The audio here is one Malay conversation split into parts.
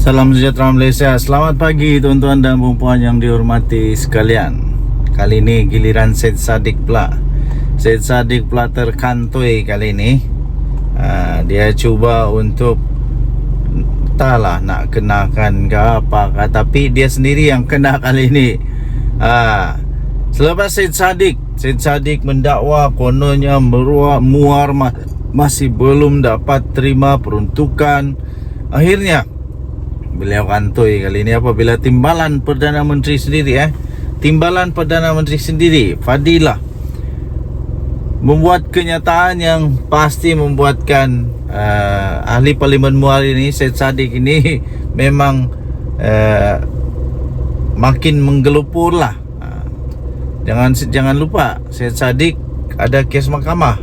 Salam sejahtera Malaysia. Selamat pagi tuan-tuan dan puan-puan yang dihormati sekalian. Kali ini giliran Syed Saddiq pula. Syed Saddiq pula terkantoi kali ini. Dia cuba untuk entahlah nak kenakan ke apa, tapi dia sendiri yang kena kali ini. Selepas Syed Saddiq mendakwa kononnya muar masih belum dapat terima peruntukan. Akhirnya beliau kantoi kali ini apabila Timbalan Perdana Menteri sendiri Timbalan Perdana Menteri sendiri Fadilah membuat kenyataan yang pasti membuatkan ahli Parlimen Muar ini, Syed Saddiq ini memang makin menggelupur lah. Jangan lupa Syed Saddiq ada kes mahkamah.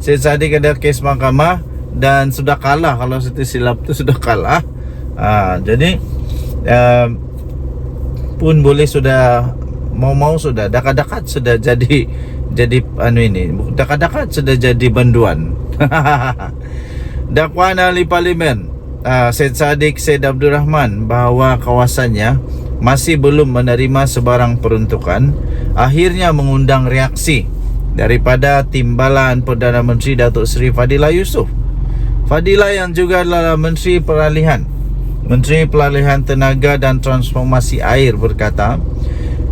Syed Saddiq ada kes mahkamah dan sudah kalah, kalau saya silap tu sudah kalah. Jadi pun boleh sudah mau sudah dekat-dekat sudah jadi dekat-dekat sudah jadi banduan. Dakwaan ahli parlimen Syed Saddiq Syed Abdul Rahman bahawa kawasannya masih belum menerima sebarang peruntukan akhirnya mengundang reaksi daripada Timbalan Perdana Menteri Datuk Seri Fadilah Yusof. Fadilah yang juga adalah Menteri Peralihan Tenaga dan Transformasi Air berkata,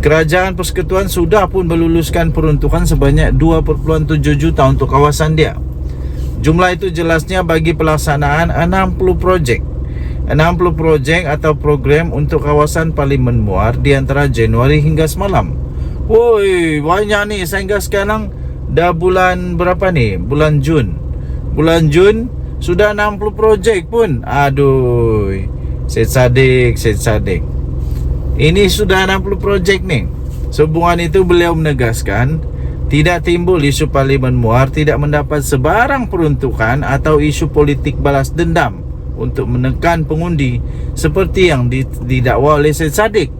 Kerajaan Persekutuan sudah pun meluluskan peruntukan sebanyak 2.7 juta untuk kawasan dia. Jumlah itu jelasnya bagi pelaksanaan 60 projek atau program untuk kawasan Parlimen Muar di antara Januari hingga semalam. Woi, banyak ni sehingga sekarang dah bulan berapa ni? Bulan Jun sudah 60 projek pun. Aduh, Syed Saddiq ini sudah 60 projek ni. Sehubungan itu beliau menegaskan tidak timbul isu Parlimen Muar tidak mendapat sebarang peruntukan atau isu politik balas dendam untuk menekan pengundi seperti yang didakwa oleh Syed Saddiq.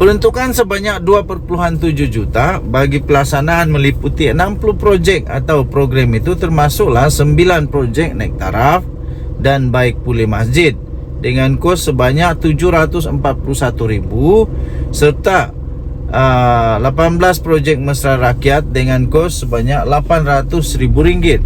Peruntukan sebanyak 2.7 juta bagi pelaksanaan meliputi 60 projek atau program itu termasuklah 9 projek naik taraf dan baik pulih masjid dengan kos sebanyak 741,000 serta 18 projek mesra rakyat dengan kos sebanyak RM800,000.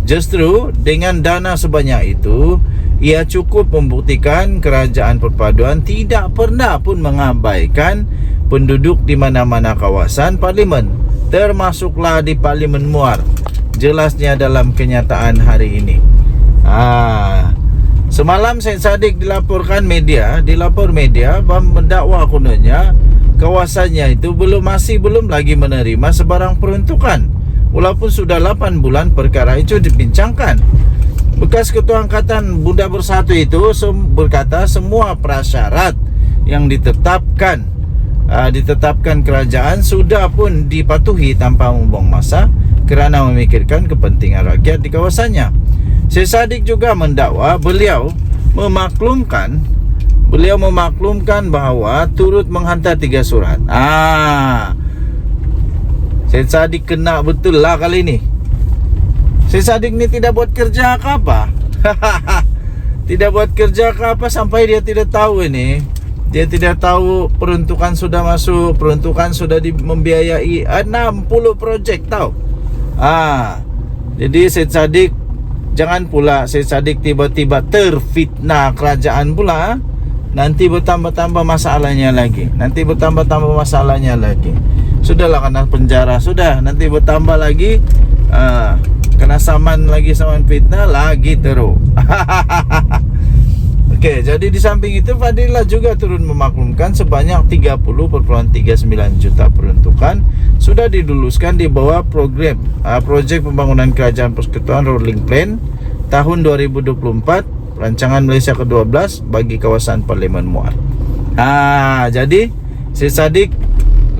Justru dengan dana sebanyak itu ia cukup membuktikan kerajaan perpaduan tidak pernah pun mengabaikan penduduk di mana-mana kawasan parlimen, termasuklah di Parlimen Muar. Jelasnya dalam kenyataan hari ini. Semalam Syed Saddiq dilapor media mendakwa kononnya kawasannya itu masih belum lagi menerima sebarang peruntukan walaupun sudah 8 bulan perkara itu dibincangkan. Bekas Ketua Angkatan Bunda Bersatu itu berkata semua prasyarat yang ditetapkan kerajaan sudah pun dipatuhi tanpa membuang masa kerana memikirkan kepentingan rakyat di kawasannya. Syed Saddiq juga mendakwa beliau memaklumkan bahawa turut menghantar 3 surat. Syed Saddiq kena betul lah kali ini. Syed Saddiq ni tidak buat kerja ke apa? Tidak buat kerja ke apa sampai dia tidak tahu ini. Dia tidak tahu peruntukan sudah masuk, peruntukan sudah membiayai 60 projek tahu. Jadi Syed Saddiq, jangan pula Syed Saddiq tiba-tiba terfitnah kerajaan pula. Nanti bertambah-tambah masalahnya lagi. Sudahlah kena penjara, sudah nanti bertambah lagi. Kena saman fitnah lagi teruk. Okey, jadi di samping itu Fadilah juga turun memaklumkan sebanyak 30.39 juta peruntukan sudah diluluskan di bawah program projek pembangunan Kerajaan Persekutuan Rolling Plan tahun 2024 Rancangan Malaysia ke-12 bagi kawasan Parlimen Muar. Jadi Syed Saddiq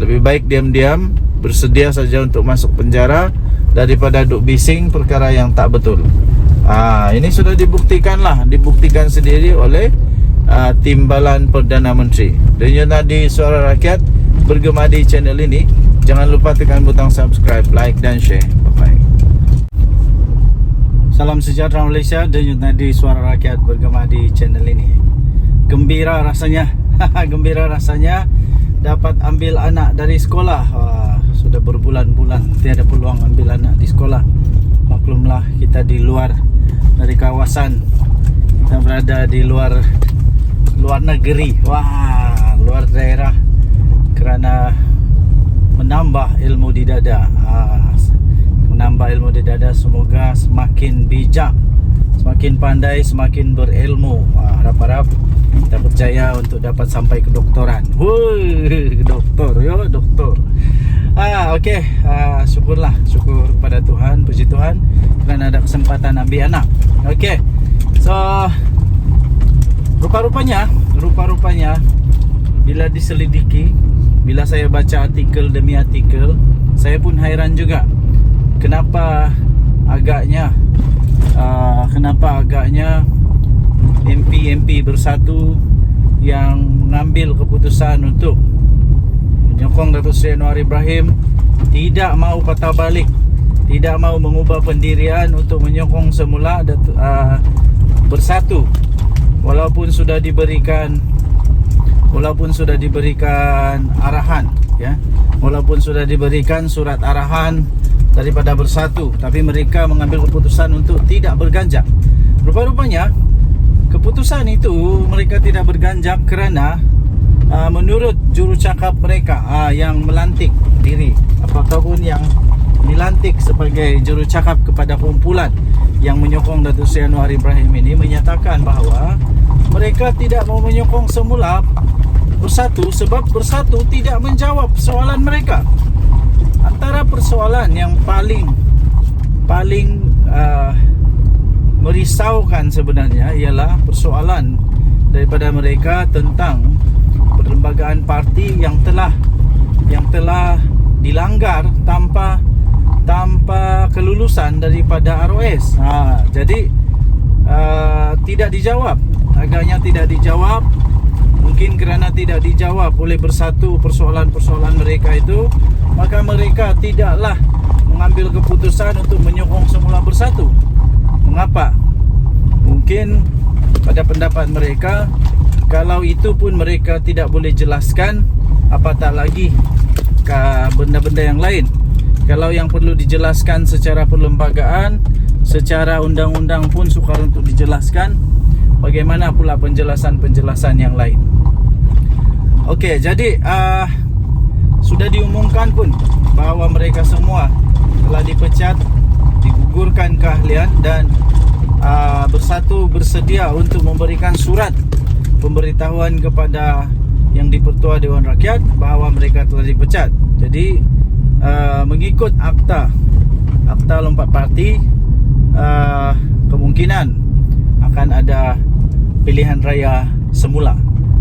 lebih baik diam-diam bersedia saja untuk masuk penjara daripada duk bising perkara yang tak betul. Ini sudah dibuktikan sendiri oleh Timbalan Perdana Menteri. Dan tadi Suara Rakyat bergema di channel ini. Jangan lupa tekan butang subscribe, like dan share. Bye bye. Salam sejahtera Malaysia, denyut nadi suara rakyat bergema di channel ini. Gembira rasanya, gembira rasanya dapat ambil anak dari sekolah. Sudah berbulan-bulan tiada peluang ambil anak di sekolah. Maklumlah kita di luar dari kawasan, kita berada di luar negeri, luar daerah, kerana menambah ilmu di dada. Menambah ilmu di dada, semoga semakin bijak, semakin pandai, semakin berilmu. Harap-harap kita berjaya untuk dapat sampai ke doktoran. Doktor, doktor. Okey, syukur kepada Tuhan, puji Tuhan kerana ada kesempatan ambil anak. Okey. So rupa-rupanya bila diselidiki, bila saya baca artikel demi artikel, saya pun hairan juga. Kenapa agaknya MP bersatu yang mengambil keputusan untuk menyokong Datuk Seri Anwar Ibrahim tidak mau patah balik, tidak mau mengubah pendirian untuk menyokong semula bersatu, walaupun sudah diberikan arahan, ya, walaupun sudah diberikan surat arahan daripada bersatu, tapi mereka mengambil keputusan untuk tidak berganjak. Rupa-rupanya keputusan itu mereka tidak berganjak kerana menurut jurucakap mereka yang melantik diri ataupun yang dilantik sebagai jurucakap kepada kumpulan yang menyokong Datuk Seri Anwar Ibrahim ini, menyatakan bahawa mereka tidak mau menyokong semula bersatu sebab bersatu tidak menjawab soalan mereka. Antara persoalan yang paling merisaukan sebenarnya ialah persoalan daripada mereka tentang perlembagaan parti yang telah dilanggar tanpa kelulusan daripada ROS. Jadi tidak dijawab. Agaknya tidak dijawab. Mungkin kerana tidak dijawab oleh bersatu persoalan-persoalan mereka itu, maka mereka tidaklah mengambil keputusan untuk menyokong semula bersatu. Mengapa? Mungkin pada pendapat mereka, kalau itu pun mereka tidak boleh jelaskan, apatah lagi benda-benda yang lain. Kalau yang perlu dijelaskan secara perlembagaan, secara undang-undang pun sukar untuk dijelaskan, bagaimana pula penjelasan-penjelasan yang lain. Okey, jadi sudah diumumkan pun bahawa mereka semua telah dipecat, digugurkan keahlian dan bersatu bersedia untuk memberikan surat pemberitahuan kepada yang di-Pertua Dewan Rakyat bahawa mereka telah dipecat. Jadi mengikut akta lompat parti, kemungkinan akan ada pilihan raya semula.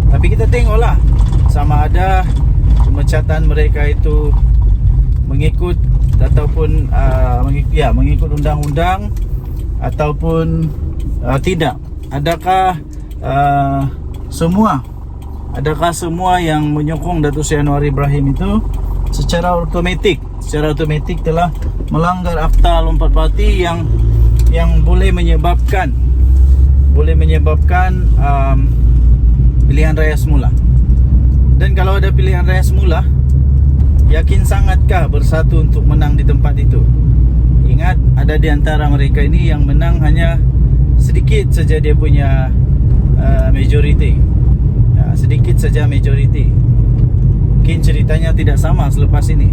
Tapi kita tengoklah sama ada pemecatan mereka itu mengikut ataupun mengikut undang-undang ataupun tidak. Adakah semua yang menyokong Datuk Seri Anwar Ibrahim itu secara otomatik telah melanggar akta lompat parti yang boleh menyebabkan pilihan raya semula. Dan kalau ada pilihan raya semula, yakin sangatkah bersatu untuk menang di tempat itu? Ingat, ada di antara mereka ini yang menang hanya sedikit saja dia punya majority. Sedikit saja majority. Mungkin ceritanya tidak sama selepas ini.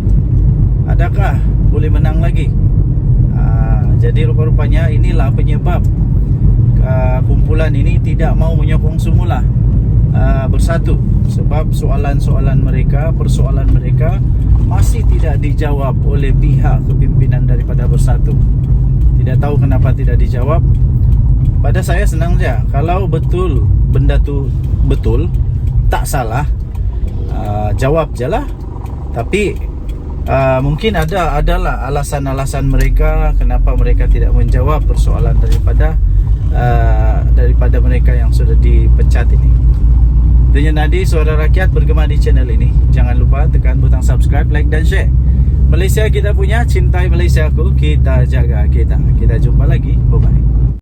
Adakah boleh menang lagi? Jadi rupa-rupanya inilah penyebab kumpulan ini tidak mau menyokong semula bersatu, sebab persoalan mereka masih tidak dijawab oleh pihak kepimpinan daripada bersatu. Tidak tahu kenapa tidak dijawab. Pada saya senang saja, kalau betul benda tu betul, tak salah, jawab je lah. Tapi mungkin adalah alasan-alasan mereka kenapa mereka tidak menjawab persoalan daripada mereka yang sudah dipecat ini. Dengan Nadi, suara rakyat bergema di channel ini. Jangan lupa tekan butang subscribe, like dan share. Malaysia kita punya, cintai Malaysia aku, kita jaga kita. Kita jumpa lagi, bye bye.